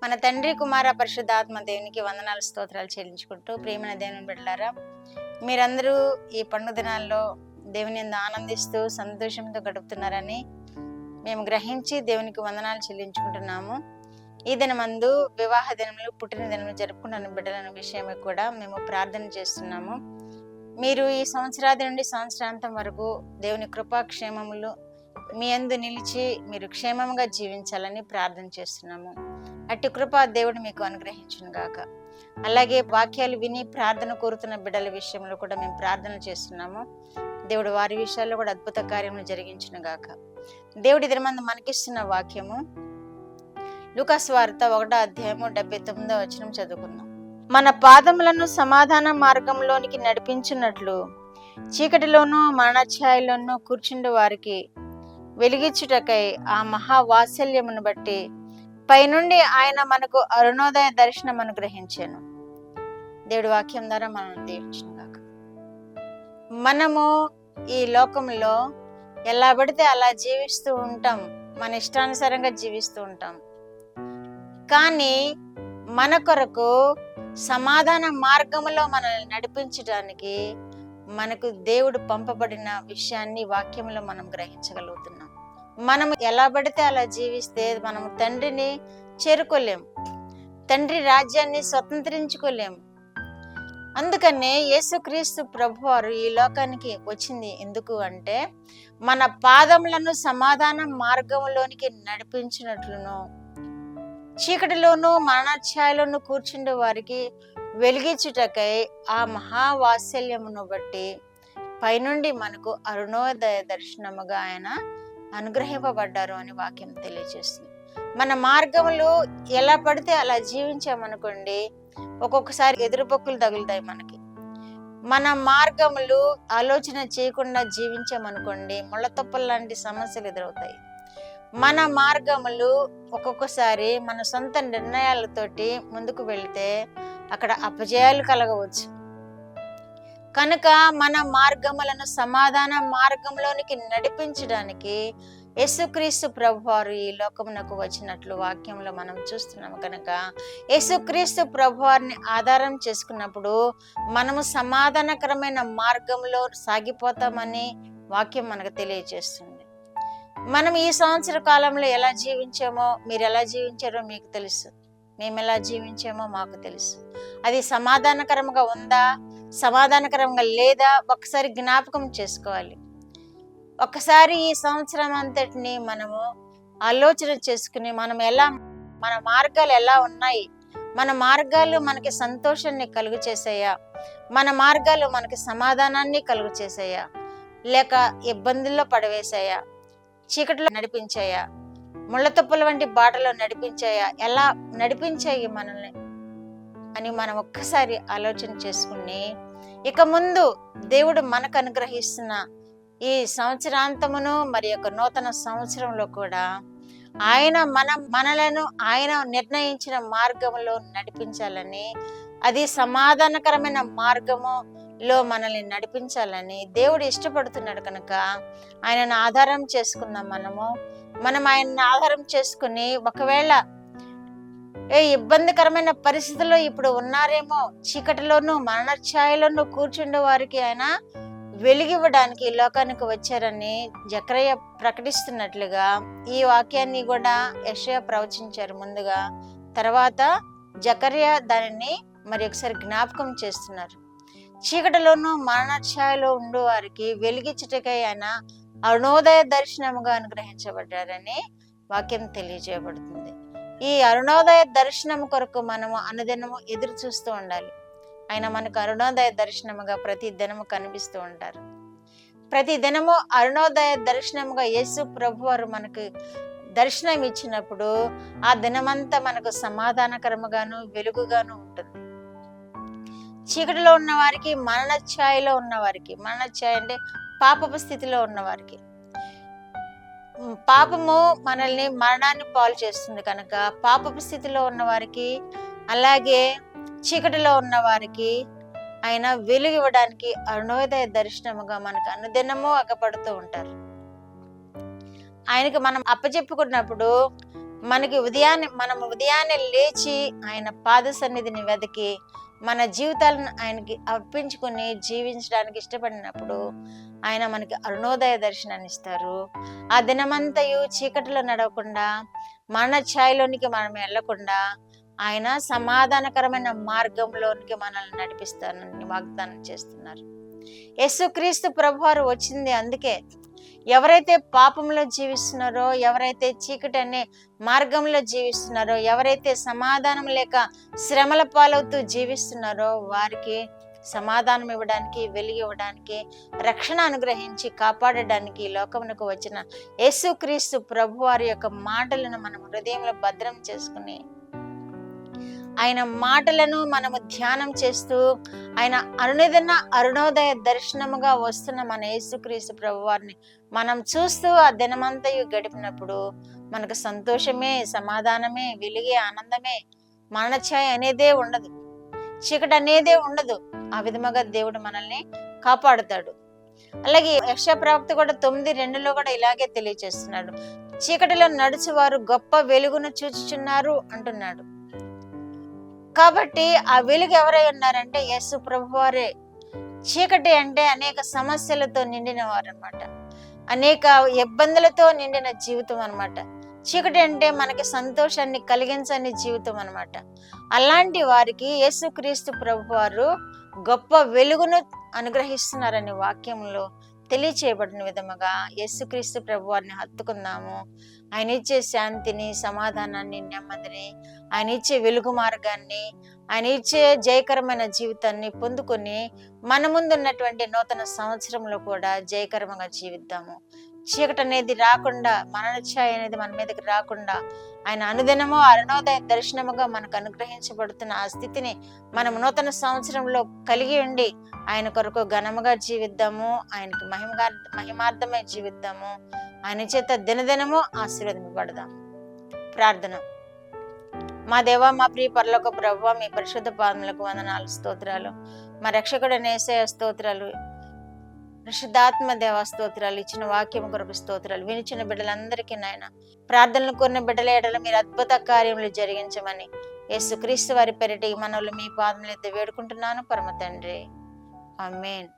మన తండ్రి కుమార పరిశుద్ధాత్మ దేవునికి వందనాలు స్తోత్రాలు చెల్లించుకుంటూ ప్రియమైన దేవుని బిడ్డలారా, మీరందరూ ఈ పండుగ దినాల్లో దేవుని యందు ఆనందిస్తూ సంతోషంతో గడుపుతున్నారని మేము గ్రహించి దేవునికి వందనాలు చెల్లించుకుంటున్నాము. ఈ దినమందు వివాహ దినములు, పుట్టిన దినములు జరుపుకుంటున్న బిడ్డల విషయమే కూడా మేము ప్రార్థన చేస్తున్నాము. మీరు ఈ సంవత్సరాది నుండి సంవత్సరాంతం వరకు దేవుని కృపాక్షేమములు మీ యందు నిలిచి మీరు క్షేమంగా జీవించాలని ప్రార్థన చేస్తున్నాము. అట్టి కృప దేవుడు మీకు అనుగ్రహించును గాక. అలాగే వాక్యాలు విని ప్రార్థన కోరుతున్న బిడ్డల విషయంలో కూడా మేము ప్రార్థన చేస్తున్నాము. దేవుడు వారి విషయాల్లో కూడా అద్భుత కార్యములు జరిగించును గాక. దేవుడి దినమందు మనకిస్తున్న వాక్యము లూకాసు వార్త 1:79 చదువుకుందాం. మన పాదములను సమాధాన మార్గంలోనికి నడిపించున్నట్లు చీకటిలోనూ మరణఛాయలోనూ కూర్చుండే వారికి వెలిగించుటకై ఆ మహావాత్సల్యమును బట్టి పైనుండి ఆయన మనకు అరుణోదయ దర్శనం అనుగ్రహించాను. దేవుడి వాక్యం ద్వారా మనం దీవించును గాక. మనము ఈ లోకంలో ఎలా పడితే అలా జీవిస్తూ ఉంటాం, మన ఇష్టానుసారంగా జీవిస్తూ ఉంటాం. కానీ మన కొరకు సమాధాన మార్గంలో మనల్ని నడిపించడానికి మనకు దేవుడు పంపబడిన విషయాన్ని వాక్యంలో మనం గ్రహించగలుగుతున్నాం. మనం ఎలా పడితే అలా జీవిస్తే మనం తండ్రిని చేరుకోలేం, తండ్రి రాజ్యాన్ని స్వతంత్రించుకోలేము. అందుకనే యేసుక్రీస్తు ప్రభువారు ఈ లోకానికి వచ్చింది ఎందుకు అంటే, మన పాదములను సమాధాన మార్గంలోనికి నడిపించినట్లును చీకటిలోనూ మరణఛాయలోనూ కూర్చుండే వారికి వెలిగించుటకై ఆ మహావాత్సల్యమును బట్టి పైనుండి మనకు అరుణోదయ దర్శనముగా ఆయన అనుగ్రహింపబడ్డారు అని వాక్యం తెలియజేస్తుంది. మన మార్గములు ఎలా పడితే అలా జీవించామనుకోండి, ఒక్కొక్కసారి ఎదురుపొక్కులు తగులుతాయి మనకి. మన మార్గములు ఆలోచన చేయకుండా జీవించామనుకోండి, ముళ్ళతొప్పలు లాంటి సమస్యలు ఎదురవుతాయి. మన మార్గములు ఒక్కొక్కసారి మన సొంత నిర్ణయాలతోటి ముందుకు వెళితే అక్కడ అపజయాలు కలగవచ్చు. కనుక మన మార్గములను సమాధాన మార్గంలోనికి నడిపించడానికి యేసుక్రీస్తు ప్రభువారు ఈ లోకమునకు వచ్చినట్లు వాక్యంలో మనం చూస్తున్నాము. కనుక యేసుక్రీస్తు ప్రభువారిని ఆధారం చేసుకున్నప్పుడు మనము సమాధానకరమైన మార్గంలో సాగిపోతామని వాక్యం మనకు తెలియజేస్తుంది. మనం ఈ సంవత్సర కాలంలో ఎలా జీవించామో, మీరు ఎలా జీవించారో మీకు తెలుసు, మేము ఎలా జీవించామో మాకు తెలుసు. అది సమాధానకరంగా ఉందా, సమాధానకరంగా లేదా ఒకసారి జ్ఞాపకం చేసుకోవాలి. ఒకసారి ఈ సంవత్సరం అంతటిని మనము ఆలోచన చేసుకుని మన మార్గాలు ఎలా ఉన్నాయి, మన మార్గాలు మనకి సంతోషాన్ని కలుగు చేసాయా, మన మార్గాలు మనకి సమాధానాన్ని కలుగు చేసాయా, లేక ఇబ్బందుల్లో పడవేశాయా, చీకటిలో నడిపించాయా, ముళ్ళతొప్పుల వంటి బాటలో నడిపించాయా, ఎలా నడిపించాయి మనల్ని అని మనం ఒక్కసారి ఆలోచన చేసుకుని, ఇక ముందు దేవుడు మనకు అనుగ్రహిస్తున్న ఈ సంవత్సరాంతమును మరి యొక్క నూతన సంవత్సరంలో కూడా మనలను ఆయన నిర్ణయించిన మార్గములో నడిపించాలని, అది సమాధానకరమైన మార్గములో మనల్ని నడిపించాలని దేవుడు ఇష్టపడుతున్నాడు. కనుక ఆయనను ఆధారం చేసుకున్నాం. మనం ఆయన్ని ఆధారం చేసుకుని ఒకవేళ ఇబ్బందికరమైన పరిస్థితుల్లో ఇప్పుడు ఉన్నారేమో, చీకటిలోనూ మరణఛాయలోనూ కూర్చుండే వారికి ఆయన వెలిగివ్వడానికి ఈ లోకానికి వచ్చారని జకర్యా ప్రకటిస్తున్నట్లుగా ఈ వాక్యాన్ని కూడా యెషయా ప్రవచించారు ముందుగా. తర్వాత జకర్యా దానిని మరి ఒకసారి జ్ఞాపకం చేస్తున్నారు. చీకటిలోనూ మరణఛాయలో ఉండే వారికి వెలిగించుటకై ఆయన అరుణోదయ దర్శనముగా అనుగ్రహించబడ్డారని వాక్యం తెలియజేయబడుతుంది. ఈ అరుణోదయ దర్శనం కొరకు మనము అనుదినము ఎదురు చూస్తూ ఉండాలి. ఆయన మనకు అరుణోదయ దర్శనముగా ప్రతి దినము కనిపిస్తూ ఉంటారు. ప్రతి దినము అరుణోదయ దర్శనముగా యేసు ప్రభువారు మనకు దర్శనం ఇచ్చినప్పుడు ఆ దినమంతా మనకు సమాధానకరముగాను వెలుగుగాను ఉంటుంది. చీకటిలో ఉన్న వారికి, మరణఛాయలో ఉన్న వారికి, మరణఛాయ అంటే పాపపు స్థితిలో ఉన్న వారికి, పాపము మనల్ని మరణాన్ని పాలు చేస్తుంది. కనుక పాపపు స్థితిలో ఉన్న వారికి, అలాగే చీకటిలో ఉన్న వారికి ఆయన వెలుగు ఇవ్వడానికి అరుణోదయ దర్శనముగా మనకు అనుదినము అగపడుతూ ఉంటారు. ఆయనకి మనం అప్పచెప్పుకున్నప్పుడు మనం ఉదయాన్నే లేచి ఆయన పాద సన్నిధిని వెతికి మన జీవితాలను ఆయనకి అర్పించుకొని జీవించడానికి ఇష్టపడినప్పుడు ఆయన మనకి అరుణోదయ దర్శనాన్ని ఇస్తారు. ఆ దినమంతయు చీకటిలో నడవకుండా మన ఛాయలోనికి మనం వెళ్లకుండా ఆయన సమాధానకరమైన మార్గంలోనికి మనల్ని నడిపిస్తానని వాగ్దానం చేస్తున్నారు. యేసుక్రీస్తు ప్రభువారు వచ్చింది అందుకే. ఎవరైతే పాపంలో జీవిస్తున్నారో, ఎవరైతే చీకటి అనే మార్గంలో జీవిస్తున్నారో, ఎవరైతే సమాధానం లేక శ్రమల పాలవుతూ జీవిస్తున్నారో వారికి సమాధానం ఇవ్వడానికి, వెలుగు ఇవ్వడానికి, రక్షణ అనుగ్రహించి కాపాడడానికి లోకమునకు వచ్చిన యేసుక్రీస్తు ప్రభువారి యొక్క మాటలను మనం హృదయంలో భద్రం చేసుకుని ఆయన మాటలను మనము ధ్యానం చేస్తూ ఆయన అనునిదిన అరుణోదయ దర్శనముగా వస్తున్న మన యేసుక్రీస్తు ప్రభువారిని మనం చూస్తూ ఆ దినమంతయు గడిపినప్పుడు మనకు సంతోషమే, సమాధానమే, వెలుగే, ఆనందమే, మరణఛాయ అనేదే ఉండదు, చీకటి అనేదే ఉండదు. ఆ విధముగా దేవుడు మనల్ని కాపాడుతాడు. అలాగే యెషయా ప్రవక్త కూడా 9:2 కూడా ఇలాగే తెలియజేస్తున్నాడు. చీకటిలో నడుచువారు గొప్ప వెలుగును చూచుచున్నారు అంటున్నాడు. కాబట్టి ఆ వెలుగు ఎవరై ఉన్నారంటే యేసు ప్రభువారే. చీకటి అంటే అనేక సమస్యలతో నిండిన వారు అనమాట, అనేక ఇబ్బందులతో నిండిన జీవితం అనమాట. చీకటి అంటే మనకి సంతోషాన్ని కలిగించని జీవితం అనమాట. అలాంటి వారికి యేసుక్రీస్తు ప్రభువారు గొప్ప వెలుగును అనుగ్రహిస్తున్నారని వాక్యంలో తెలియచేయబడిన విధముగా యేసుక్రీస్తు ప్రభువారిని హత్తుకుందాము. ఆయన ఇచ్చే శాంతిని, సమాధానాన్ని, నెమ్మదిని, ఆయన ఇచ్చే వెలుగు మార్గాన్ని, ఆయన ఇచ్చే జయకరమైన జీవితాన్ని పొందుకొని మన ముందున్నటువంటి నూతన సంవత్సరంలో కూడా జయకరంగా జీవిద్దాము. చీకటి అనేది రాకుండా, మరణఛాయ అనేది మన మీదకి రాకుండా ఆయన అనుదినము అరుణోదయ దర్శనముగా మనకు అనుగ్రహించబడుతున్న ఆ స్థితిని మనం నూతన సంవత్సరంలో కలిగి ఉండి ఆయన కొరకు ఘనముగా జీవిద్దాము. ఆయనకి మహిమార్థమై జీవిద్దాము. ఆయన చేత దినదినము ఆశీర్వదింపబడదాం. ప్రార్థన. మా దేవా, మా ప్రియ పరలోక ప్రభువా, మీ పరిశుద్ధ పాదములకు వందనాలు, స్తోత్రాలు. మా రక్షకుడైన యేసయ్య స్తోత్రాలు. పరిశుద్ధాత్మ దేవ స్తోత్రాలు. ఇచ్చిన వాక్యం కొరకు స్తోత్రాలు. వినిచిన బిడ్డలందరికీ నాయన, ప్రార్థనలు కోరిన బిడ్డల ఎడల మీరు అద్భుత కార్యములు జరిగించమని యేసుక్రీస్తు వారి పేరిట ఈ మనవులు మీ పాదములు ఎత్తి వేడుకుంటున్నాను పరమ తండ్రి. ఆమేన్.